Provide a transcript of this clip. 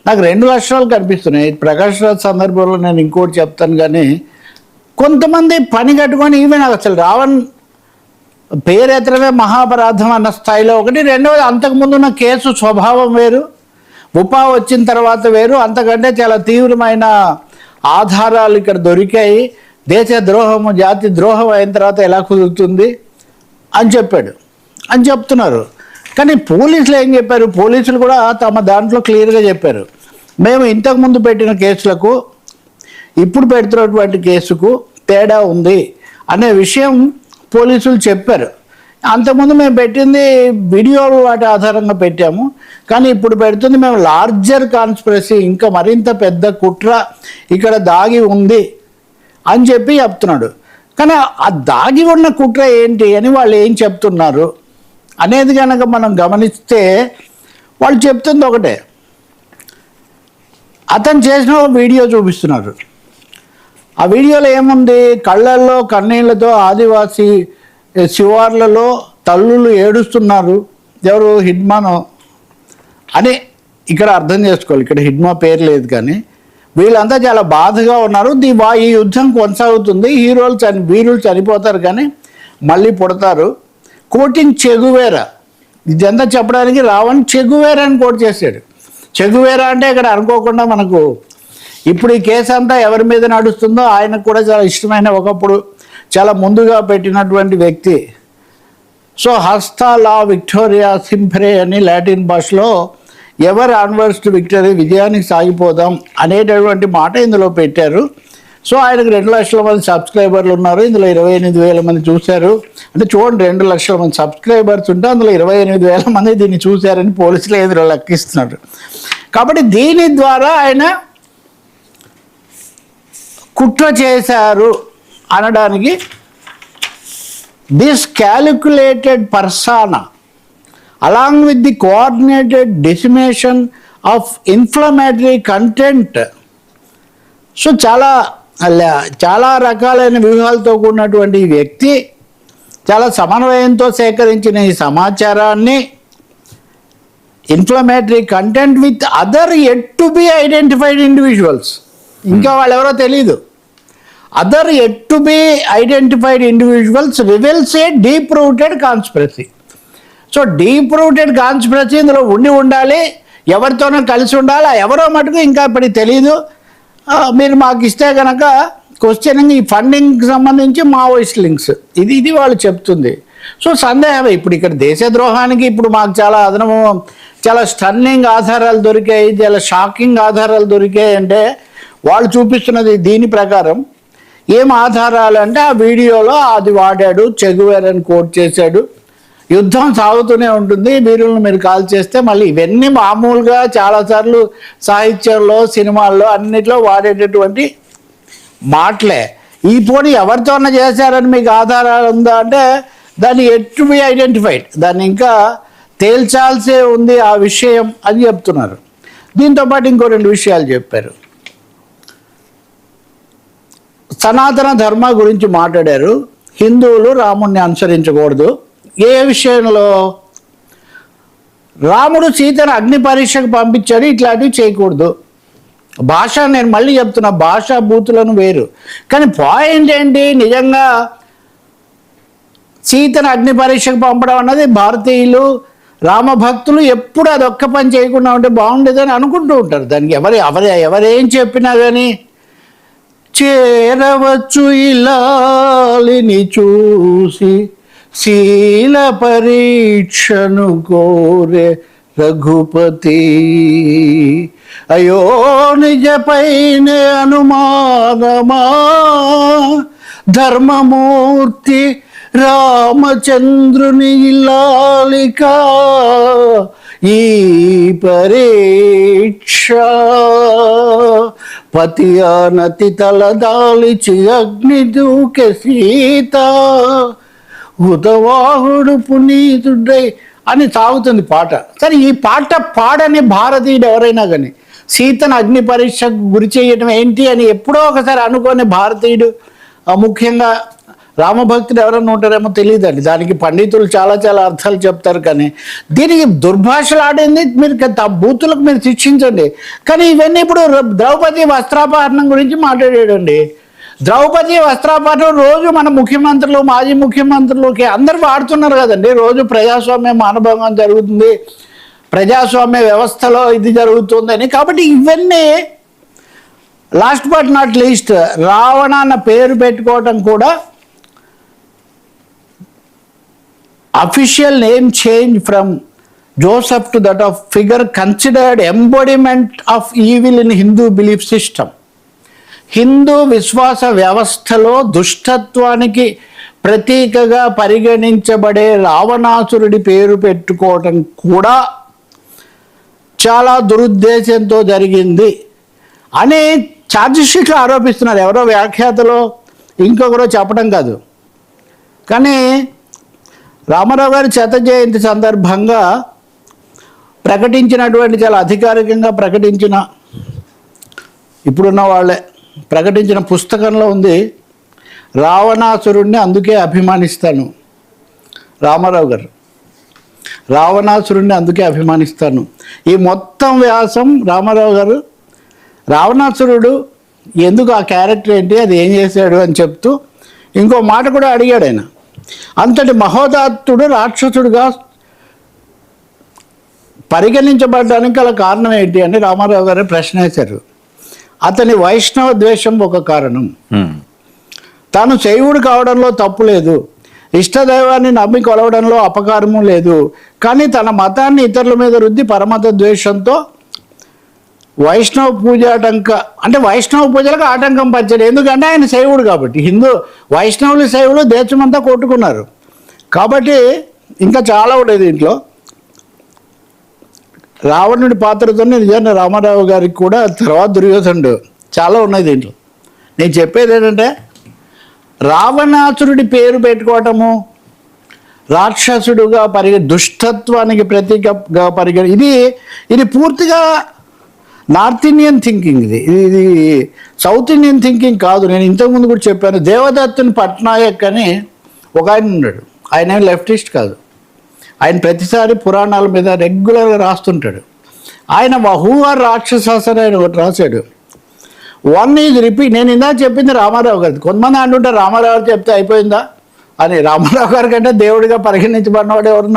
నాకు 2 లక్షణాలు కనిపిస్తున్నాయి. ప్రకాష్ రాజ్ సందర్భంలో నేను ఇంకోటి చెప్తాను, కానీ కొంతమంది పని కట్టుకొని ఈవెన్ అసలు రావణ్ పేరెత్తడమే మహాపరాధం అన్న స్థాయిలో ఒకటి. రెండవది, అంతకుముందు ఉన్న కేసు స్వభావం వేరు, ఉపా వచ్చిన తర్వాత వేరు, అంతకంటే చాలా తీవ్రమైన ఆధారాలు ఇక్కడ దొరికాయి. దేశ ద్రోహము జాతి ద్రోహం అయిన తర్వాత ఎలా కుదురుతుంది అని చెప్పాడు అని చెప్తున్నారు. కానీ పోలీసులు ఏం చెప్పారు? పోలీసులు కూడా తమ దాంట్లో క్లియర్గా చెప్పారు, మేము ఇంతకుముందు పెట్టిన కేసులకు ఇప్పుడు పెడుతున్నటువంటి కేసుకు తేడా ఉంది అనే విషయం పోలీసులు చెప్పారు. అంతకుముందు మేము పెట్టింది వీడియోలు వాటి ఆధారంగా పెట్టాము, కానీ ఇప్పుడు పెడుతుంది మేము లార్జర్ కాన్స్పిరసీ, ఇంకా మరింత పెద్ద కుట్ర ఇక్కడ దాగి ఉంది అని చెప్పి చెప్తున్నాడు. కానీ ఆ దాగి ఉన్న కుట్ర ఏంటి అని వాళ్ళు ఏం చెప్తున్నారు అనేది కనుక మనం గమనిస్తే వాళ్ళు చెప్తుంది ఒకటే. అతను చేసిన వీడియో చూపిస్తున్నారు. ఆ వీడియోలో ఏముంది? కళ్ళల్లో కన్నీళ్లతో ఆదివాసీ శివార్లలో తల్లులు ఏడుస్తున్నారు. ఎవరు? హిడ్మాను అని ఇక్కడ అర్థం చేసుకోవాలి. ఇక్కడ హిడ్మా పేరు లేదు, కానీ వీళ్ళంతా చాలా బాధగా ఉన్నారు. ఈ యుద్ధం కొనసాగుతుంది, వీరులు చనిపోతారు కానీ మళ్ళీ పుడతారు. కోటింగ్ చెగువేరా, ఇదంతా చెప్పడానికి రావణ్ చెగువేరా అని కోట్ చేశాడు. చెగువేరా అంటే ఇక్కడ అనుకోకుండా మనకు ఇప్పుడు ఈ కేసు అంతా ఎవరి మీద నడుస్తుందో ఆయనకు కూడా చాలా ఇష్టమైన, ఒకప్పుడు చాలా ముందుగా పెట్టినటువంటి వ్యక్తి. సో హస్తా లా విక్టోరియా సింఫ్రే అని లాటిన్ భాషలో ఎవర్ ఆన్వర్స్ టు విక్టరీ, విజయానికి సాగిపోదాం అనేటటువంటి మాట ఇందులో పెట్టారు. సో ఆయనకు 2 లక్షల మంది సబ్స్క్రైబర్లు ఉన్నారు, ఇందులో 28,000 మంది చూశారు. అంటే చూడండి, 2 లక్షల మంది సబ్స్క్రైబర్స్ ఉంటే అందులో 28,000 మంది దీన్ని చూశారని పోలీసులు ఎదురు లెక్కిస్తున్నారు. కాబట్టి దీని ద్వారా ఆయన కుట్ర చేశారు అనడానికి this calculated persona along with the coordinated decimation of inflammatory content. So చాలా రకాలైన వ్యూహాలతో కూడినటువంటి ఈ వ్యక్తి చాలా సమన్వయంతో సేకరించిన ఈ సమాచారాన్ని inflammatory content with other yet to be identified individuals, ఇంకా వాళ్ళు ఎవరో తెలీదు, other yet to be identified individuals reveals A deep rooted conspiracy. So deep rooted conspiracy ఇందులో ఉండాలి, ఎవరితోనో కలిసి ఉండాలి. ఎవరో మటుకు ఇంకా ఇప్పటికి తెలీదు. మీరు మాకు ఇస్తే కనుక క్వశ్చనింగ్ ఈ ఫండింగ్కి సంబంధించి మావోయిస్ట్ లింక్స్ ఇది వాళ్ళు చెప్తుంది. సో సందేహం ఇప్పుడు ఇక్కడ దేశద్రోహానికి ఇప్పుడు మాకు చాలా స్టన్నింగ్ ఆధారాలు దొరికాయి, చాలా షాకింగ్ ఆధారాలు దొరికాయి. అంటే వాళ్ళు చూపిస్తున్నది దీని ప్రకారం ఏం ఆధారాలు అంటే ఆ వీడియోలో అది వాడాడు, చెగువేరని కోట్ చేశాడు, యుద్ధం సాగుతూనే ఉంటుంది, వీరులను మీరు కాల్ చేస్తే మళ్ళీ ఇవన్నీ మామూలుగా చాలాసార్లు సాహిత్యంలో సినిమాల్లో అన్నిట్లో వాడేటటువంటి మాటలే. ఈ పోటీ ఎవరితోనే చేశారని మీకు ఆధారాలు ఉందా అంటే దాన్ని ఎట్ టు బి ఐడెంటిఫైడ్, దాన్ని ఇంకా తేల్చాల్సే ఉంది ఆ విషయం అని చెప్తున్నారు. దీంతోపాటు ఇంకో 2 విషయాలు చెప్పారు. సనాతన ధర్మ గురించి మాట్లాడారు. హిందువులు రాముణ్ణి అనుసరించకూడదు. ఏ విషయంలో? రాముడు సీతను అగ్ని పరీక్షకు పంపించాడు, ఇట్లాంటివి చేయకూడదు. భాష, నేను మళ్ళీ చెప్తున్నా, భాషా బూతులను వేరు. కానీ పాయింట్ ఏంటి? నిజంగా సీతను అగ్ని పరీక్షకు పంపడం అన్నది భారతీయులు రామభక్తులు ఎప్పుడు అదొక్క పని చేయకుండా ఉంటే బాగుండేదని అనుకుంటూ ఉంటారు. దానికి ఎవరేం చెప్పినా కానీ చేరవచ్చు ఇలాలిని చూసి శీల పరీక్షను కోరే రఘుపతి, అయో నిజపైనే అనుమానమా ధర్మమూర్తి రామచంద్రుని ఇల్లాలిక ఈ పరీక్ష పతియానతి తలదాలిచి అగ్ని దూకె సీత హుతవాహుడు పునీతుడై అని సాగుతుంది పాట. సరే, ఈ పాట పాడని భారతీయుడు ఎవరైనా కానీ సీతను అగ్ని పరీక్షకు గురి చేయడం ఏంటి అని ఎప్పుడో ఒకసారి అనుకోని భారతీయుడు, ముఖ్యంగా రామభక్తులు ఎవరైనా ఉంటారేమో తెలియదండి. దానికి పండితులు చాలా చాలా అర్థాలు చెప్తారు. కానీ దీనికి దుర్భాషలు ఆడింది మీరు బూతులకు మీరు శిక్షించండి. కానీ ఇవన్నీ ఇప్పుడు ద్రౌపది వస్త్రాపహరణం గురించి మాట్లాడాడండి. ద్రౌపది వస్త్రాపహరణం రోజు మన ముఖ్యమంత్రులు, మాజీ ముఖ్యమంత్రులకి అందరూ వాడుతున్నారు కదండి. రోజు ప్రజాస్వామ్య మానభంగం జరుగుతుంది, ప్రజాస్వామ్య వ్యవస్థలో ఇది జరుగుతుందని. కాబట్టి ఇవన్నీ last but not least Ravana అన్న పేరు పెట్టుకోవటం కూడా official name change from Joseph to that of figure considered embodiment of evil in Hindu belief system. Hindu విశ్వాస వ్యవస్థలో దుష్టత్వానికి ప్రతీకగా పరిగణించబడే రావణాసురుడి పేరు పెట్టుకోవటం కూడా చాలా దురుద్దేశంతో జరిగింది అని ఛార్జిషీట్లో ఆరోపిస్తున్నారు. ఎవరో వ్యాఖ్యాతలో ఇంకొకరో చెప్పడం కాదు. కానీ రామారావు గారి 100వ జయంతి సందర్భంగా ప్రకటించినటువంటి, చాలా అధికారికంగా ప్రకటించిన, ఇప్పుడున్న వాళ్ళే ప్రకటించిన పుస్తకంలో ఉంది, రావణాసురుణ్ణి అందుకే అభిమానిస్తాను. రామారావు గారు రావణాసురుణ్ణి అందుకే అభిమానిస్తాను. ఈ మొత్తం వ్యాసం రామారావు గారు రావణాసురుడు ఎందుకు, ఆ క్యారెక్టర్ ఏంటి, అది ఏం చేశాడు అని చెప్తూ ఇంకో మాట కూడా అడిగాడు ఆయన. అంతటి మహోదాత్తుడు రాక్షసుడుగా పరిగణించబడడానికి గల కారణం ఏంటి అని రామారావు గారు ప్రశ్న వేశారు. అతని వైష్ణవ ద్వేషం ఒక కారణం. తాను శైవుడు కావడంలో తప్పు లేదు, ఇష్టదైవాన్ని నమ్మి కొలవడంలో అపకారము లేదు. కానీ తన మతాన్ని ఇతరుల మీద రుద్ది పరమత ద్వేషంతో వైష్ణవ పూజ అంటే వైష్ణవ పూజలకు ఆటంకం పరిచాడు. ఎందుకంటే ఆయన శైవుడు కాబట్టి. వైష్ణవులు శైవులు దేశమంతా కొట్టుకున్నారు కాబట్టి. ఇంకా చాలా ఉండేది దీంట్లో. రావణుడి పాత్రతో నిజాన్ని రామారావు గారికి కూడా, తర్వాత దుర్యోధనుడు, చాలా ఉన్నాయి దీంట్లో. నేను చెప్పేది ఏంటంటే రావణాసురుడి పేరు పెట్టుకోవటము, రాక్షసుడుగా దుష్టత్వానికి ప్రతీకగా ఇది పూర్తిగా నార్త్ ఇండియన్ థింకింగ్. ఇది సౌత్ ఇండియన్ థింకింగ్ కాదు. నేను ఇంతకుముందు కూడా చెప్పాను. దేవదత్తుని పట్నాయక్ అని ఒక ఆయన ఉన్నాడు. ఆయన ఏం లెఫ్టిస్ట్ కాదు. ఆయన ప్రతిసారి పురాణాల మీద రెగ్యులర్గా రాస్తుంటాడు. ఆయన హూ ఆర్ రాక్షసాస్ అని ఆయన ఒకటి రాశాడు. One is repeat. నేను ఇందాక చెప్పింది రామారావు గారి. కొంతమంది అంటుంటారు రామారావు గారు చెప్తే అయిపోయిందా అని. రామారావు గారి కంటే దేవుడిగా పరిగణించబడినవాడు ఎవరున్నా